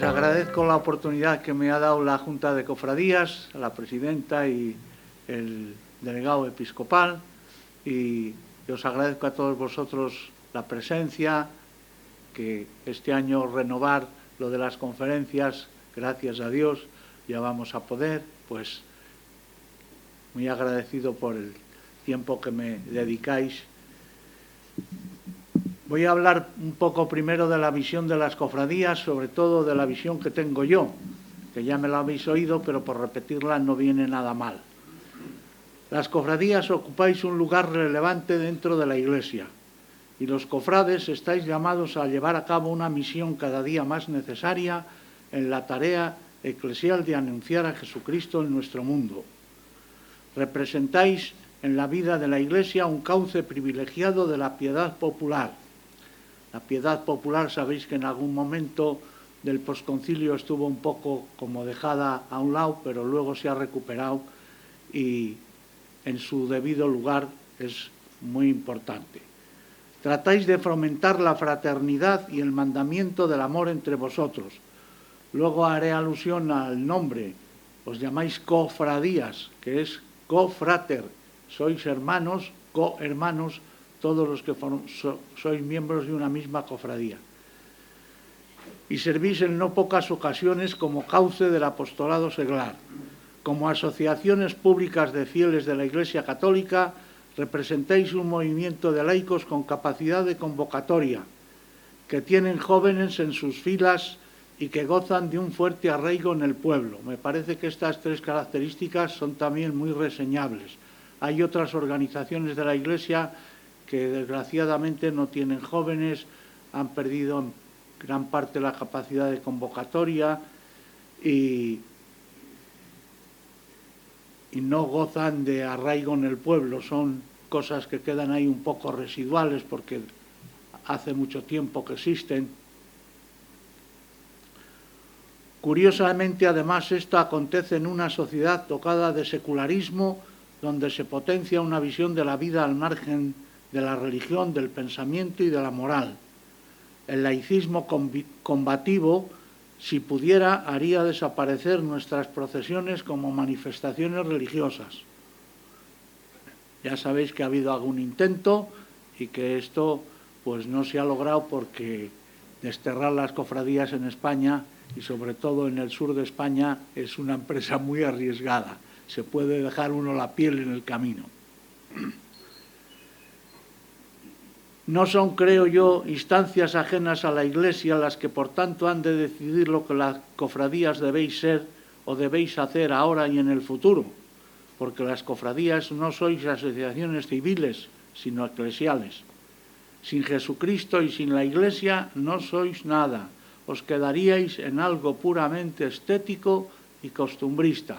agradezco la oportunidad que me ha dado la Junta de Cofradías, a la presidenta y el delegado episcopal, y os agradezco a todos vosotros la presencia, que este año renovar lo de las conferencias, gracias a Dios, ya vamos a poder, pues muy agradecido por el tiempo que me dedicáis. Voy a hablar un poco primero de la visión de las cofradías, sobre todo de la visión que tengo yo, que ya me la habéis oído, pero por repetirla no viene nada mal. Las cofradías ocupáis un lugar relevante dentro de la Iglesia y los cofrades estáis llamados a llevar a cabo una misión cada día más necesaria en la tarea eclesial de anunciar a Jesucristo en nuestro mundo. Representáis en la vida de la Iglesia un cauce privilegiado de la piedad popular. La piedad popular, sabéis que en algún momento del posconcilio estuvo un poco como dejada a un lado, pero luego se ha recuperado y en su debido lugar es muy importante. Tratáis de fomentar la fraternidad y el mandamiento del amor entre vosotros. Luego haré alusión al nombre. Os llamáis cofradías, que es cofrater. Sois hermanos, cohermanos, todos los que sois miembros de una misma cofradía. Y servís en no pocas ocasiones como cauce del apostolado seglar. Como asociaciones públicas de fieles de la Iglesia Católica, representáis un movimiento de laicos con capacidad de convocatoria, que tienen jóvenes en sus filas y que gozan de un fuerte arraigo en el pueblo. Me parece que estas tres características son también muy reseñables. Hay otras organizaciones de la Iglesia que desgraciadamente no tienen jóvenes, han perdido en gran parte la capacidad de convocatoria y no gozan de arraigo en el pueblo. Son cosas que quedan ahí un poco residuales porque hace mucho tiempo que existen. Curiosamente, además, esto acontece en una sociedad tocada de secularismo, donde se potencia una visión de la vida al margen de la religión, del pensamiento y de la moral. El laicismo combativo, si pudiera, haría desaparecer nuestras procesiones como manifestaciones religiosas. Ya sabéis que ha habido algún intento y que esto pues no se ha logrado porque desterrar las cofradías en España y sobre todo en el sur de España es una empresa muy arriesgada. Se puede dejar uno la piel en el camino. No son, creo yo, instancias ajenas a la Iglesia las que por tanto han de decidir lo que las cofradías debéis ser o debéis hacer ahora y en el futuro, porque las cofradías no sois asociaciones civiles, sino eclesiales. Sin Jesucristo y sin la Iglesia no sois nada, os quedaríais en algo puramente estético y costumbrista.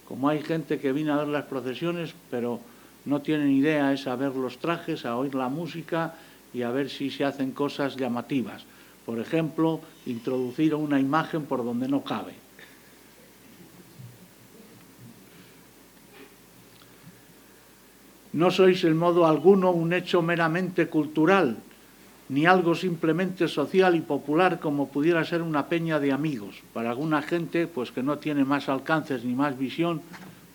Como hay gente que viene a ver las procesiones, pero no tienen idea, es a ver los trajes, a oír la música y a ver si se hacen cosas llamativas. Por ejemplo, introducir una imagen por donde no cabe. No sois en modo alguno un hecho meramente cultural, ni algo simplemente social y popular como pudiera ser una peña de amigos. Para alguna gente pues que no tiene más alcances ni más visión,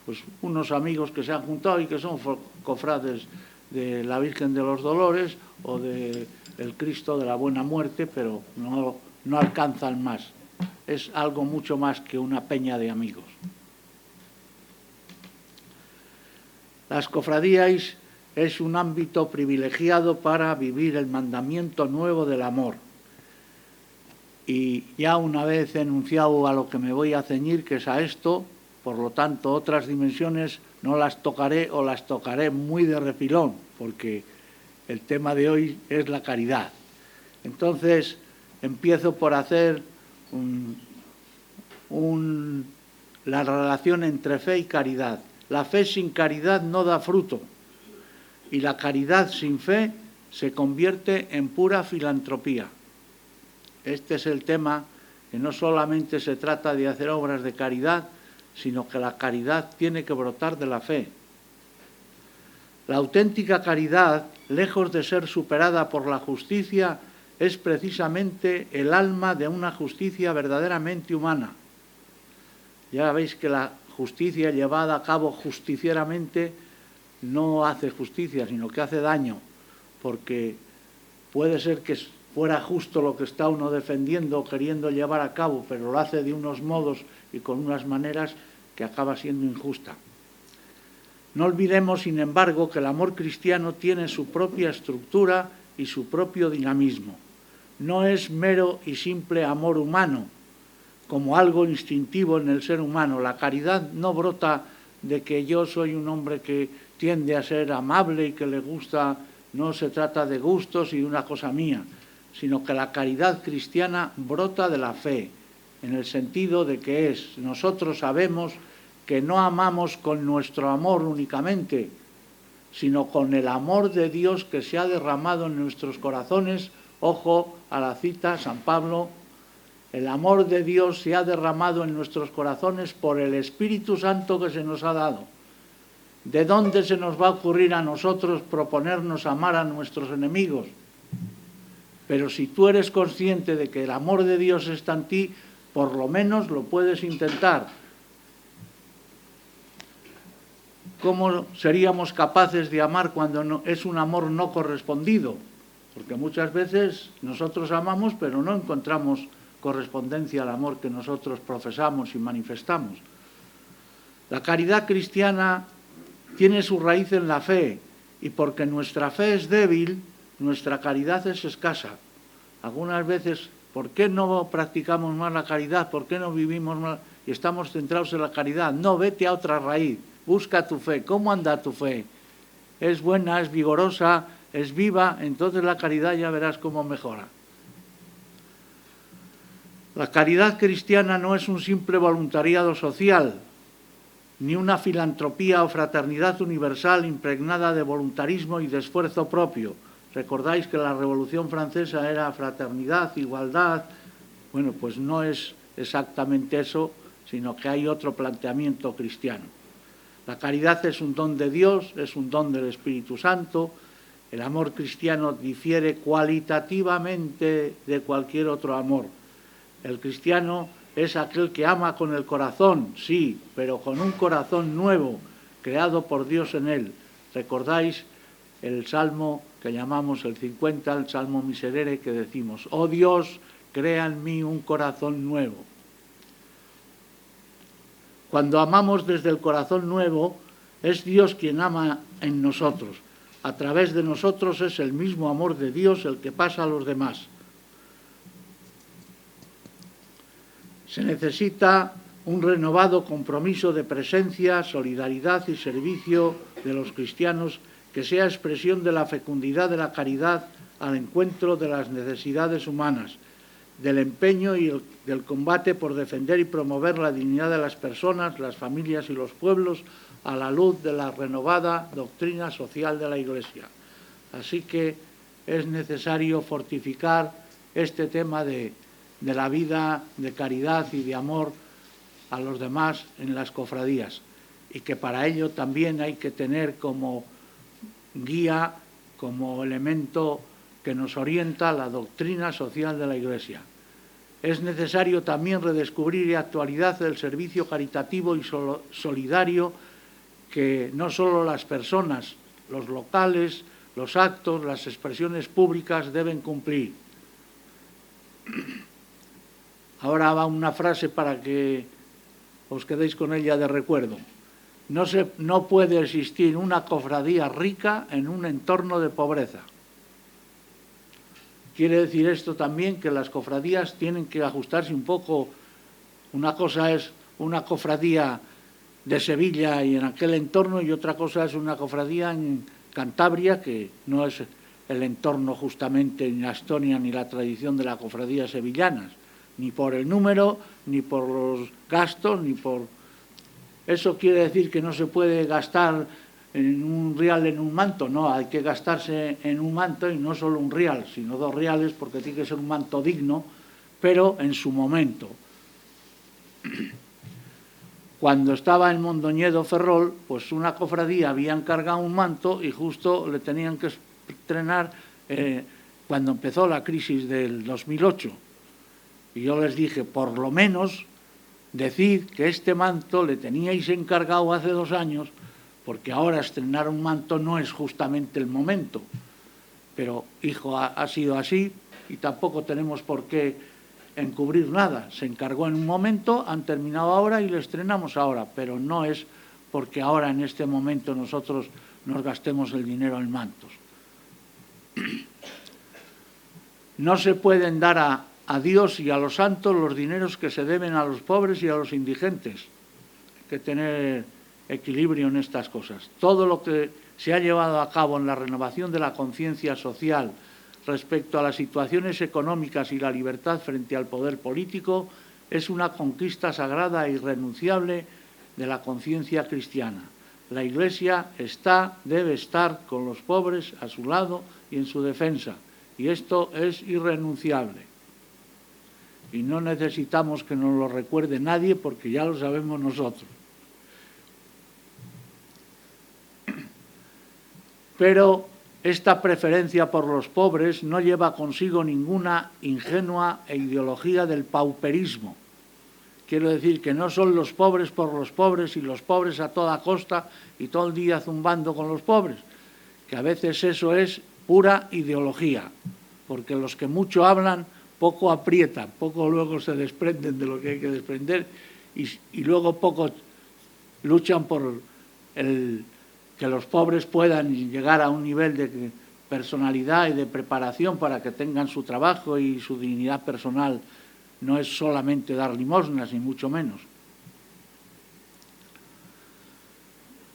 pues unos amigos que se han juntado y que son cofrades de la Virgen de los Dolores o del Cristo de la Buena Muerte, pero no alcanzan más. Es algo mucho más que una peña de amigos. Las cofradías es un ámbito privilegiado para vivir el mandamiento nuevo del amor. Y ya una vez enunciado a lo que me voy a ceñir, que es a esto, por lo tanto, otras dimensiones no las tocaré o las tocaré muy de refilón, porque el tema de hoy es la caridad. Entonces, empiezo por hacer la relación entre fe y caridad. La fe sin caridad no da fruto, y la caridad sin fe se convierte en pura filantropía. Este es el tema, que no solamente se trata de hacer obras de caridad, sino que la caridad tiene que brotar de la fe. La auténtica caridad, lejos de ser superada por la justicia, es precisamente el alma de una justicia verdaderamente humana. Ya veis que la justicia llevada a cabo justicieramente no hace justicia, sino que hace daño, porque puede ser que fuera justo lo que está uno defendiendo o queriendo llevar a cabo, pero lo hace de unos modos y con unas maneras que acaba siendo injusta. No olvidemos, sin embargo, que el amor cristiano tiene su propia estructura y su propio dinamismo. No es mero y simple amor humano, como algo instintivo en el ser humano. La caridad no brota de que yo soy un hombre que tiende a ser amable y que le gusta, no se trata de gustos y de una cosa mía, sino que la caridad cristiana brota de la fe, en el sentido de que nosotros sabemos que no amamos con nuestro amor únicamente, sino con el amor de Dios que se ha derramado en nuestros corazones. Ojo a la cita, San Pablo, el amor de Dios se ha derramado en nuestros corazones por el Espíritu Santo que se nos ha dado. ¿De dónde se nos va a ocurrir a nosotros proponernos amar a nuestros enemigos? Pero si tú eres consciente de que el amor de Dios está en ti, por lo menos lo puedes intentar. ¿Cómo seríamos capaces de amar cuando es un amor no correspondido? Porque muchas veces nosotros amamos, pero no encontramos correspondencia al amor que nosotros profesamos y manifestamos. La caridad cristiana tiene su raíz en la fe, y porque nuestra fe es débil, nuestra caridad es escasa. Algunas veces, ¿por qué no practicamos más la caridad? ¿Por qué no vivimos más y estamos centrados en la caridad? No, vete a otra raíz, busca tu fe. ¿Cómo anda tu fe? ¿Es buena, es vigorosa, es viva? Entonces la caridad ya verás cómo mejora. La caridad cristiana no es un simple voluntariado social, ni una filantropía o fraternidad universal impregnada de voluntarismo y de esfuerzo propio. Recordáis que la Revolución Francesa era fraternidad, igualdad. Bueno, pues no es exactamente eso, sino que hay otro planteamiento cristiano. La caridad es un don de Dios, es un don del Espíritu Santo. El amor cristiano difiere cualitativamente de cualquier otro amor. El cristiano es aquel que ama con el corazón, sí, pero con un corazón nuevo, creado por Dios en él. ¿Recordáis el salmo que llamamos el 50, el salmo miserere, que decimos: oh Dios, crea en mí un corazón nuevo? Cuando amamos desde el corazón nuevo, es Dios quien ama en nosotros. A través de nosotros es el mismo amor de Dios el que pasa a los demás. Se necesita un renovado compromiso de presencia, solidaridad y servicio de los cristianos que sea expresión de la fecundidad de la caridad al encuentro de las necesidades humanas, del empeño y del combate por defender y promover la dignidad de las personas, las familias y los pueblos a la luz de la renovada doctrina social de la Iglesia. Así que es necesario fortificar este tema de la vida de caridad y de amor a los demás en las cofradías, y que para ello también hay que tener como guía, como elemento que nos orienta la doctrina social de la Iglesia. Es necesario también redescubrir y actualizar el servicio caritativo y solidario que no solo las personas, los locales, los actos, las expresiones públicas deben cumplir. Ahora va una frase para que os quedéis con ella de recuerdo. No puede existir una cofradía rica en un entorno de pobreza. Quiere decir esto también que las cofradías tienen que ajustarse un poco. Una cosa es una cofradía de Sevilla y en aquel entorno, y otra cosa es una cofradía en Cantabria, que no es el entorno justamente ni la historia ni la tradición de la cofradía sevillanas, ni por el número, ni por los gastos, ni por... ¿Eso quiere decir que no se puede gastar en un real en un manto? No, hay que gastarse en un manto, y no solo un real, sino 2 reales, porque tiene que ser un manto digno, pero en su momento. Cuando estaba en Mondoñedo Ferrol, pues una cofradía había encargado un manto y justo le tenían que estrenar cuando empezó la crisis del 2008. Y yo les dije, por lo menos, decid que este manto le teníais encargado hace 2 años, porque ahora estrenar un manto no es justamente el momento. Pero, hijo, ha sido así y tampoco tenemos por qué encubrir nada. Se encargó en un momento, han terminado ahora y le estrenamos ahora, pero no es porque ahora en este momento nosotros nos gastemos el dinero en mantos. No se pueden dar a Dios y a los santos los dineros que se deben a los pobres y a los indigentes. Hay que tener equilibrio en estas cosas. Todo lo que se ha llevado a cabo en la renovación de la conciencia social respecto a las situaciones económicas y la libertad frente al poder político es una conquista sagrada e irrenunciable de la conciencia cristiana. La Iglesia debe estar con los pobres a su lado y en su defensa, y esto es irrenunciable. Y no necesitamos que nos lo recuerde nadie porque ya lo sabemos nosotros. Pero esta preferencia por los pobres no lleva consigo ninguna ingenua ideología del pauperismo. Quiero decir que no son los pobres por los pobres y los pobres a toda costa y todo el día zumbando con los pobres, que a veces eso es pura ideología, porque los que mucho hablan poco aprietan, poco luego se desprenden de lo que hay que desprender y luego poco luchan por que los pobres puedan llegar a un nivel de personalidad y de preparación para que tengan su trabajo y su dignidad personal. No es solamente dar limosnas, ni mucho menos.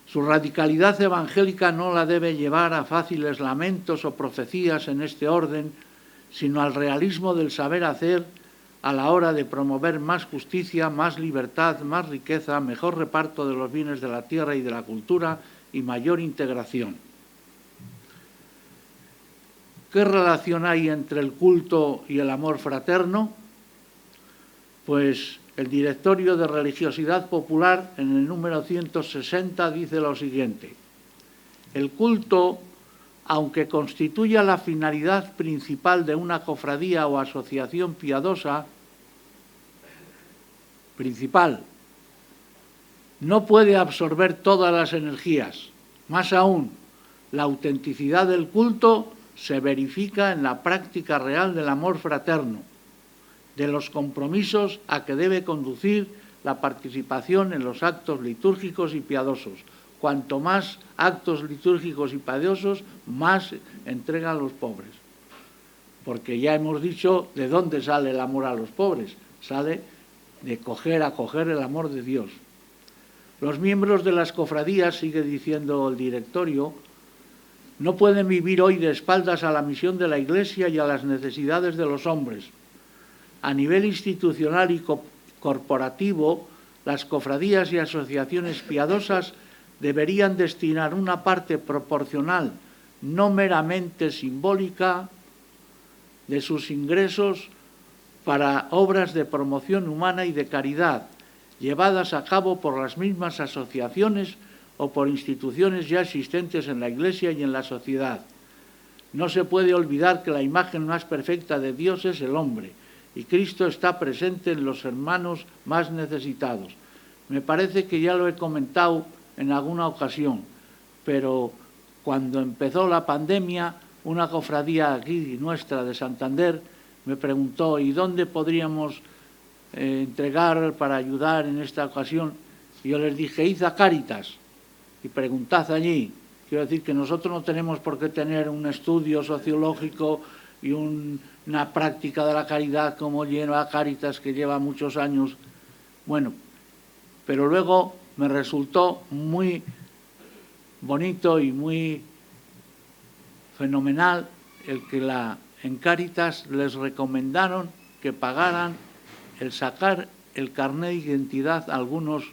Su radicalidad evangélica no la debe llevar a fáciles lamentos o profecías en este orden, sino al realismo del saber hacer a la hora de promover más justicia, más libertad, más riqueza, mejor reparto de los bienes de la tierra y de la cultura y mayor integración. ¿Qué relación hay entre el culto y el amor fraterno? Pues el Directorio de Religiosidad Popular, en el número 160, dice lo siguiente: el culto, aunque constituya la finalidad principal de una cofradía o asociación piadosa, no puede absorber todas las energías. Más aún, la autenticidad del culto se verifica en la práctica real del amor fraterno, de los compromisos a que debe conducir la participación en los actos litúrgicos y piadosos. Cuanto más actos litúrgicos y piadosos, más entregan los pobres. Porque ya hemos dicho de dónde sale el amor a los pobres. Sale de acoger el amor de Dios. Los miembros de las cofradías, sigue diciendo el directorio, no pueden vivir hoy de espaldas a la misión de la Iglesia y a las necesidades de los hombres. A nivel institucional y corporativo, las cofradías y asociaciones piadosas deberían destinar una parte proporcional, no meramente simbólica, de sus ingresos para obras de promoción humana y de caridad, llevadas a cabo por las mismas asociaciones o por instituciones ya existentes en la Iglesia y en la sociedad. No se puede olvidar que la imagen más perfecta de Dios es el hombre, y Cristo está presente en los hermanos más necesitados. Me parece que ya lo he comentado en alguna ocasión, pero cuando empezó la pandemia, una cofradía aquí nuestra de Santander me preguntó, ¿y dónde podríamos entregar para ayudar en esta ocasión? Y yo les dije, id a Cáritas y preguntad allí. Quiero decir que nosotros no tenemos por qué tener un estudio sociológico y una práctica de la caridad como lleva Cáritas, que lleva muchos años. Bueno, pero luego me resultó muy bonito y muy fenomenal el que en Cáritas les recomendaron que pagaran el sacar el carné de identidad a algunos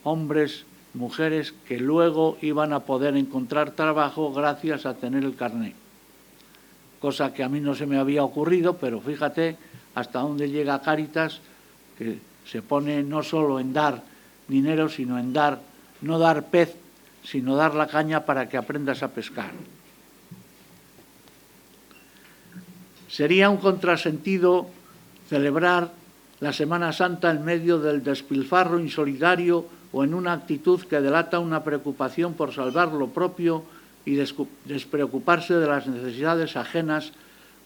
hombres, mujeres que luego iban a poder encontrar trabajo gracias a tener el carné. Cosa que a mí no se me había ocurrido, pero fíjate hasta dónde llega Cáritas, que se pone no solo en dar dinero, sino en no dar pez, sino dar la caña para que aprendas a pescar. Sería un contrasentido celebrar la Semana Santa en medio del despilfarro insolidario o en una actitud que delata una preocupación por salvar lo propio y despreocuparse de las necesidades ajenas,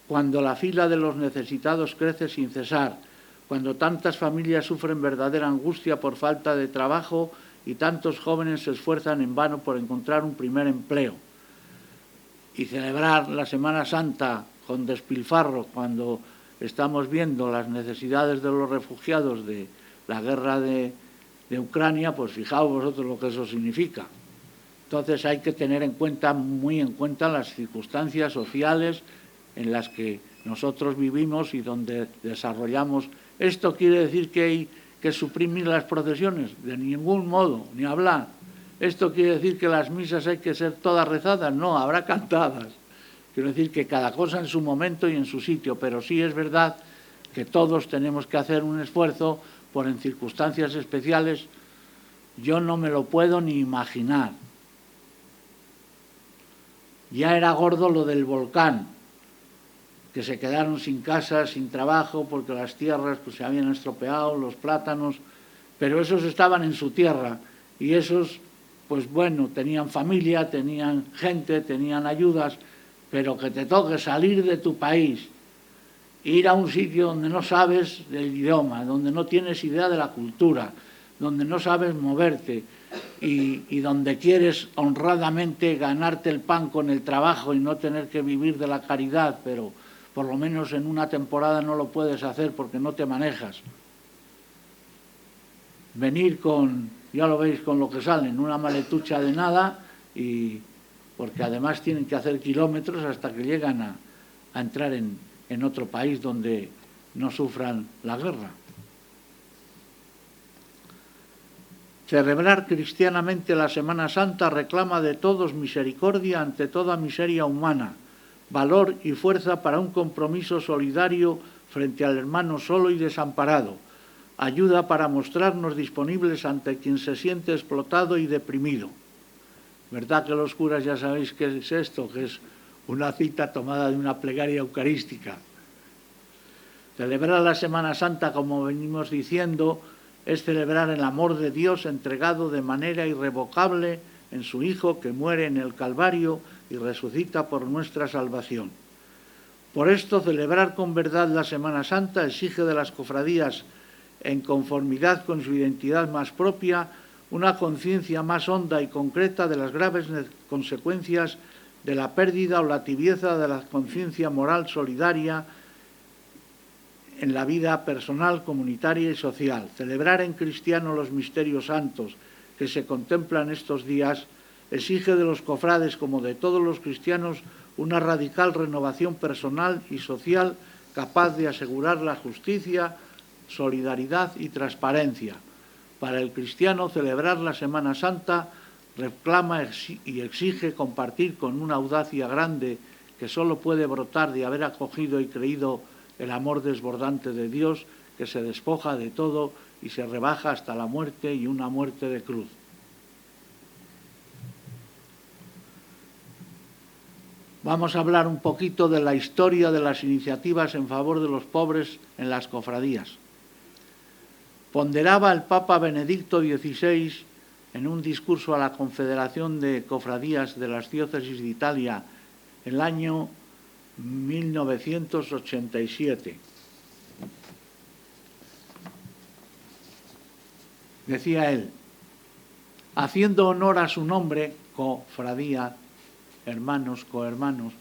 cuando la fila de los necesitados crece sin cesar, cuando tantas familias sufren verdadera angustia por falta de trabajo y tantos jóvenes se esfuerzan en vano por encontrar un primer empleo. Y celebrar la Semana Santa con despilfarro cuando estamos viendo las necesidades de los refugiados de la guerra de Ucrania, pues fijaos vosotros lo que eso significa. Entonces hay que tener muy en cuenta las circunstancias sociales en las que nosotros vivimos y donde desarrollamos. ¿Esto quiere decir que hay que suprimir las procesiones? De ningún modo, ni hablar. ¿Esto quiere decir que las misas hay que ser todas rezadas? No, habrá cantadas. Quiero decir que cada cosa en su momento y en su sitio, pero sí es verdad que todos tenemos que hacer un esfuerzo por en circunstancias especiales. Yo no me lo puedo ni imaginar. Ya era gordo lo del volcán, que se quedaron sin casa, sin trabajo, porque las tierras pues, se habían estropeado, los plátanos, pero esos estaban en su tierra y esos, pues bueno, tenían familia, tenían gente, tenían ayudas, pero que te toque salir de tu país, ir a un sitio donde no sabes del idioma, donde no tienes idea de la cultura, donde no sabes moverte y donde quieres honradamente ganarte el pan con el trabajo y no tener que vivir de la caridad, pero por lo menos en una temporada no lo puedes hacer porque no te manejas. Venir con, ya lo veis con lo que salen, una maletucha de nada y porque además tienen que hacer kilómetros hasta que llegan a entrar en otro país donde no sufran la guerra. Celebrar cristianamente la Semana Santa reclama de todos misericordia ante toda miseria humana, valor y fuerza para un compromiso solidario frente al hermano solo y desamparado, ayuda para mostrarnos disponibles ante quien se siente explotado y deprimido. ¿Verdad que los curas ya sabéis qué es esto? Que es una cita tomada de una plegaria eucarística. Celebrar la Semana Santa, como venimos diciendo, es celebrar el amor de Dios entregado de manera irrevocable en su Hijo que muere en el Calvario y resucita por nuestra salvación. Por esto, celebrar con verdad la Semana Santa exige de las cofradías, en conformidad con su identidad más propia, una conciencia más honda y concreta de las graves consecuencias de la pérdida o la tibieza de la conciencia moral solidaria en la vida personal, comunitaria y social. Celebrar en cristiano los misterios santos que se contemplan estos días exige de los cofrades, como de todos los cristianos, una radical renovación personal y social capaz de asegurar la justicia, solidaridad y transparencia. Para el cristiano, celebrar la Semana Santa reclama y exige compartir con una audacia grande que solo puede brotar de haber acogido y creído el amor desbordante de Dios, que se despoja de todo y se rebaja hasta la muerte y una muerte de cruz. Vamos a hablar un poquito de la historia de las iniciativas en favor de los pobres en las cofradías. Ponderaba el Papa Benedicto XVI en un discurso a la Confederación de Cofradías de las Diócesis de Italia el año 1987. Decía él: haciendo honor a su nombre, cofradía, hermanos, cohermanos,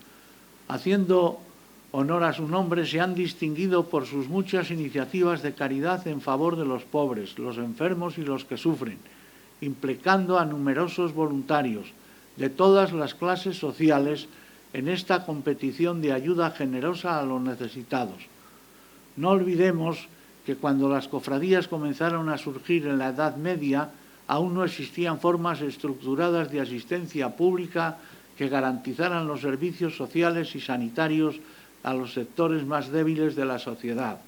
haciendo honor a su nombre, se han distinguido por sus muchas iniciativas de caridad en favor de los pobres, los enfermos y los que sufren, implicando a numerosos voluntarios de todas las clases sociales en esta competición de ayuda generosa a los necesitados. No olvidemos que cuando las cofradías comenzaron a surgir en la Edad Media, aún no existían formas estructuradas de asistencia pública que garantizaran los servicios sociales y sanitarios a los sectores más débiles de la sociedad.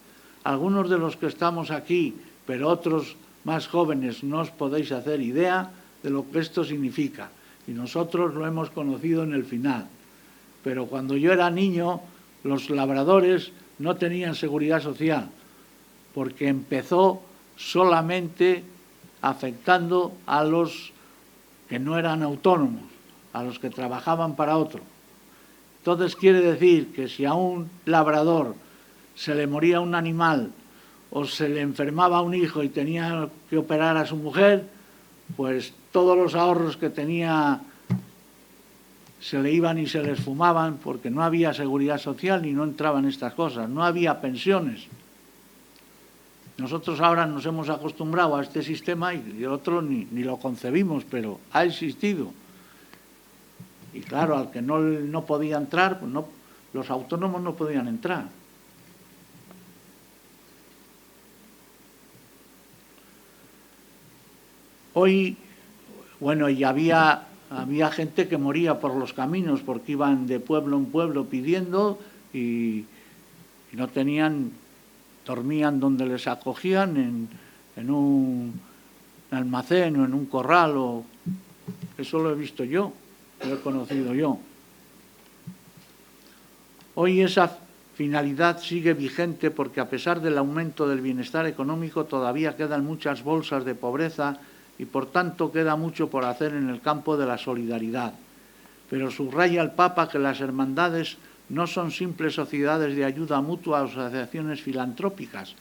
Algunos de los que estamos aquí, pero otros más jóvenes, no os podéis hacer idea de lo que esto significa, y nosotros lo hemos conocido en el final. Pero cuando yo era niño, los labradores no tenían seguridad social, porque empezó solamente afectando a los que no eran autónomos, a los que trabajaban para otro. Entonces quiere decir que si a un labrador se le moría un animal o se le enfermaba un hijo y tenía que operar a su mujer, pues todos los ahorros que tenía se le iban y se les fumaban, porque no había seguridad social ni no entraban estas cosas, no había pensiones. Nosotros ahora nos hemos acostumbrado a este sistema y el otro ni lo concebimos, pero ha existido. Y claro, al que no podía entrar, pues no, los autónomos no podían entrar. Hoy, bueno, y había gente que moría por los caminos porque iban de pueblo en pueblo pidiendo y no tenían, dormían donde les acogían, en un almacén o en un corral. Eso lo he visto yo, lo he conocido yo. Hoy esa finalidad sigue vigente porque a pesar del aumento del bienestar económico todavía quedan muchas bolsas de pobreza y por tanto queda mucho por hacer en el campo de la solidaridad. Pero subraya el Papa que las hermandades no son simples sociedades de ayuda mutua o asociaciones filantrópicas,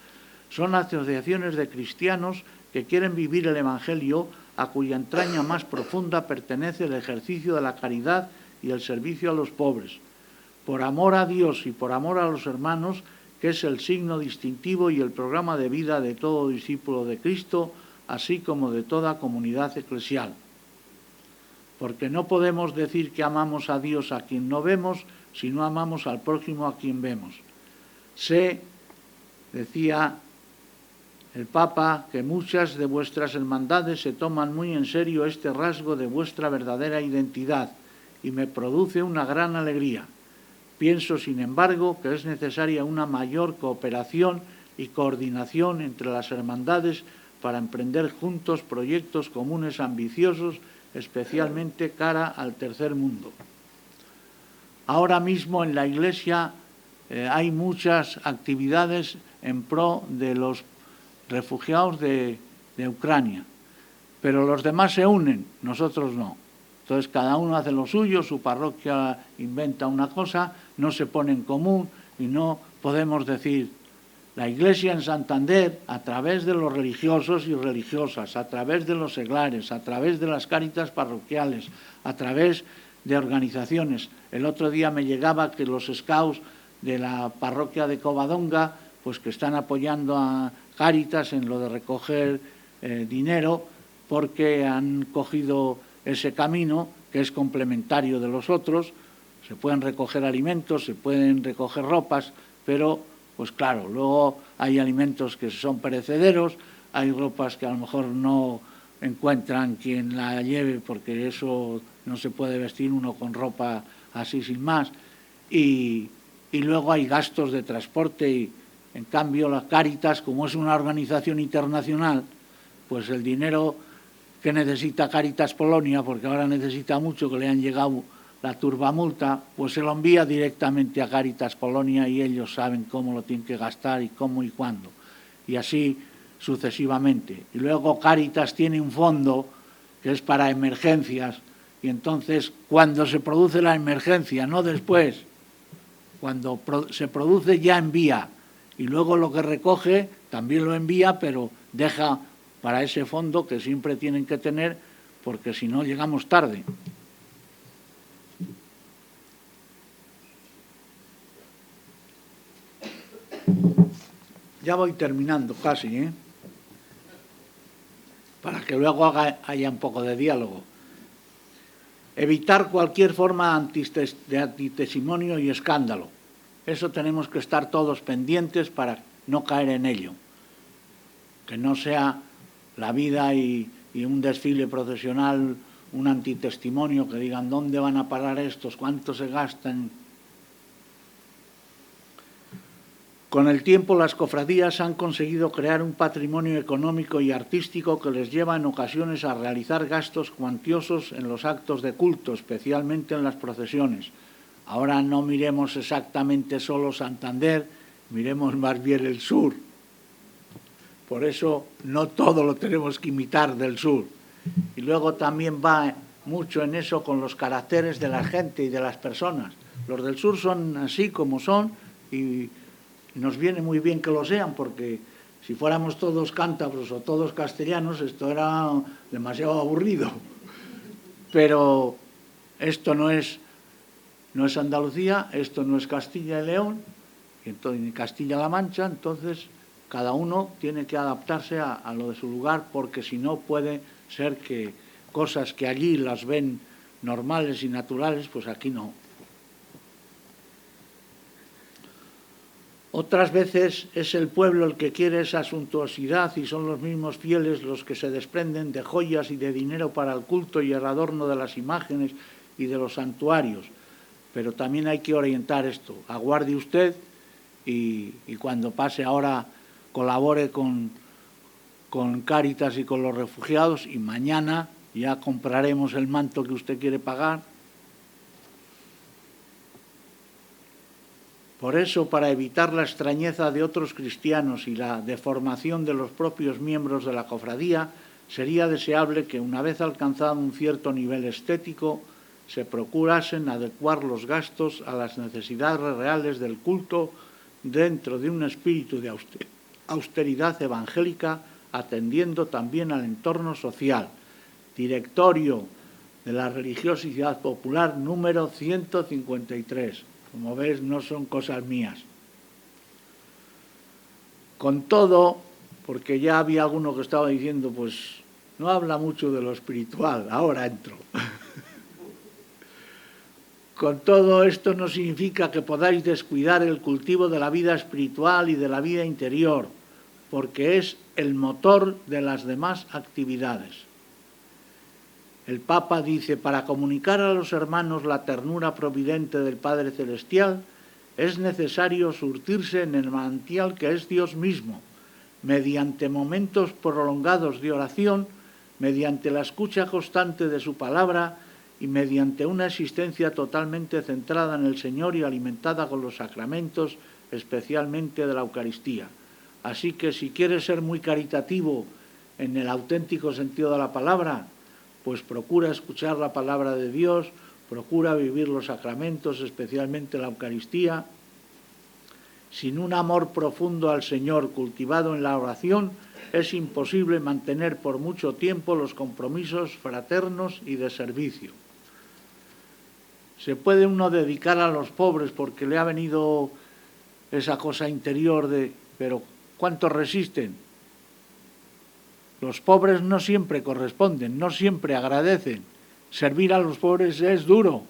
son asociaciones de cristianos que quieren vivir el Evangelio, a cuya entraña más profunda pertenece el ejercicio de la caridad y el servicio a los pobres. Por amor a Dios y por amor a los hermanos, que es el signo distintivo y el programa de vida de todo discípulo de Cristo, así como de toda comunidad eclesial. Porque no podemos decir que amamos a Dios a quien no vemos, si no amamos al prójimo a quien vemos. Sé, decía el Papa, que muchas de vuestras hermandades se toman muy en serio este rasgo de vuestra verdadera identidad y me produce una gran alegría. Pienso, sin embargo, que es necesaria una mayor cooperación y coordinación entre las hermandades para emprender juntos proyectos comunes ambiciosos, especialmente cara al tercer mundo. Ahora mismo en la Iglesia hay muchas actividades en pro de los refugiados de Ucrania, pero los demás se unen, nosotros no. Entonces cada uno hace lo suyo, su parroquia inventa una cosa, no se pone en común y no podemos decir. La Iglesia en Santander, a través de los religiosos y religiosas, a través de los seglares, a través de las cáritas parroquiales, a través de organizaciones. El otro día me llegaba que los scouts de la parroquia de Covadonga, pues que están apoyando a Cáritas en lo de recoger dinero, porque han cogido ese camino que es complementario de los otros. Se pueden recoger alimentos, se pueden recoger ropas, pero pues claro, luego hay alimentos que son perecederos, hay ropas que a lo mejor no encuentran quien la lleve porque eso no se puede vestir uno con ropa así sin más, y luego hay gastos de transporte y en cambio la Cáritas, como es una organización internacional, pues el dinero que necesita Cáritas Polonia, porque ahora necesita mucho, que le han llegado la turbamulta, pues se lo envía directamente a Cáritas Polonia y ellos saben cómo lo tienen que gastar y cómo y cuándo. Y así sucesivamente. Y luego Cáritas tiene un fondo que es para emergencias y entonces cuando se produce la emergencia, no después, cuando se produce ya envía y luego lo que recoge también lo envía, pero deja para ese fondo que siempre tienen que tener porque si no llegamos tarde. Ya voy terminando casi, para que luego haya un poco de diálogo. Evitar cualquier forma de antitestimonio y escándalo. Eso tenemos que estar todos pendientes para no caer en ello. Que no sea la vida y un desfile procesional, un antitestimonio, que digan dónde van a parar estos, cuánto se gastan. Con el tiempo, las cofradías han conseguido crear un patrimonio económico y artístico que les lleva en ocasiones a realizar gastos cuantiosos en los actos de culto, especialmente en las procesiones. Ahora no miremos exactamente solo Santander, miremos más bien el sur. Por eso no todo lo tenemos que imitar del sur. Y luego también va mucho en eso con los caracteres de la gente y de las personas. Los del sur son así como son y nos viene muy bien que lo sean, porque si fuéramos todos cántabros o todos castellanos, esto era demasiado aburrido. Pero esto no es Andalucía, esto no es Castilla y León, ni Castilla-La Mancha, entonces cada uno tiene que adaptarse a lo de su lugar, porque si no puede ser que cosas que allí las ven normales y naturales, pues aquí no. Otras veces es el pueblo el que quiere esa suntuosidad y son los mismos fieles los que se desprenden de joyas y de dinero para el culto y el adorno de las imágenes y de los santuarios. Pero también hay que orientar esto. Aguarde usted y cuando pase ahora colabore con Cáritas y con los refugiados y mañana ya compraremos el manto que usted quiere pagar. Por eso, para evitar la extrañeza de otros cristianos y la deformación de los propios miembros de la cofradía, sería deseable que, una vez alcanzado un cierto nivel estético, se procurasen adecuar los gastos a las necesidades reales del culto dentro de un espíritu de austeridad evangélica, atendiendo también al entorno social. Directorio de la Religiosidad Popular número 153. Como ves, no son cosas mías. Con todo, porque ya había alguno que estaba diciendo, pues no habla mucho de lo espiritual, ahora entro. Con todo esto no significa que podáis descuidar el cultivo de la vida espiritual y de la vida interior, porque es el motor de las demás actividades. El Papa dice, para comunicar a los hermanos la ternura providente del Padre Celestial, es necesario surtirse en el manantial que es Dios mismo, mediante momentos prolongados de oración, mediante la escucha constante de su palabra y mediante una existencia totalmente centrada en el Señor y alimentada con los sacramentos, especialmente de la Eucaristía. Así que si quieres ser muy caritativo en el auténtico sentido de la palabra, pues procura escuchar la palabra de Dios, procura vivir los sacramentos, especialmente la Eucaristía. Sin un amor profundo al Señor cultivado en la oración, es imposible mantener por mucho tiempo los compromisos fraternos y de servicio. Se puede uno dedicar a los pobres porque le ha venido esa cosa interior de, pero ¿cuántos resisten? Los pobres no siempre corresponden, no siempre agradecen. Servir a los pobres es duro.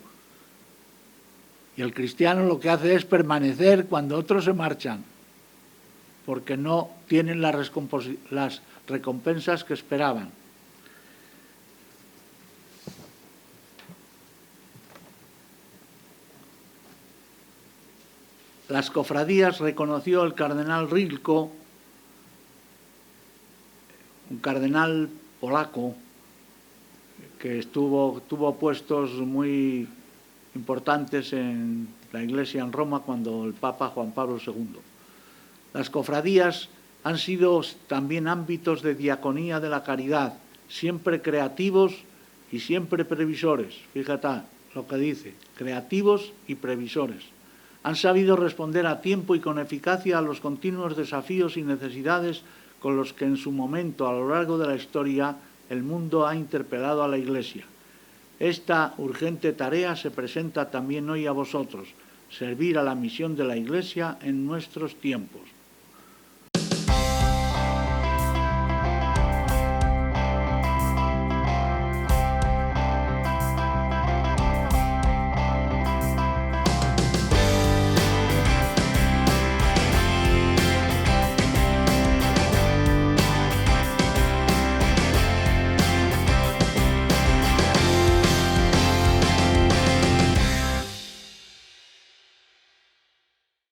Y el cristiano lo que hace es permanecer cuando otros se marchan, porque no tienen las recompensas que esperaban. Las cofradías reconoció el cardenal Rilko, un cardenal polaco que tuvo puestos muy importantes en la Iglesia en Roma cuando el Papa Juan Pablo II. Las cofradías han sido también ámbitos de diaconía de la caridad, siempre creativos y siempre previsores. Fíjate lo que dice, creativos y previsores. Han sabido responder a tiempo y con eficacia a los continuos desafíos y necesidades con los que en su momento, a lo largo de la historia, el mundo ha interpelado a la Iglesia. Esta urgente tarea se presenta también hoy a vosotros, servir a la misión de la Iglesia en nuestros tiempos.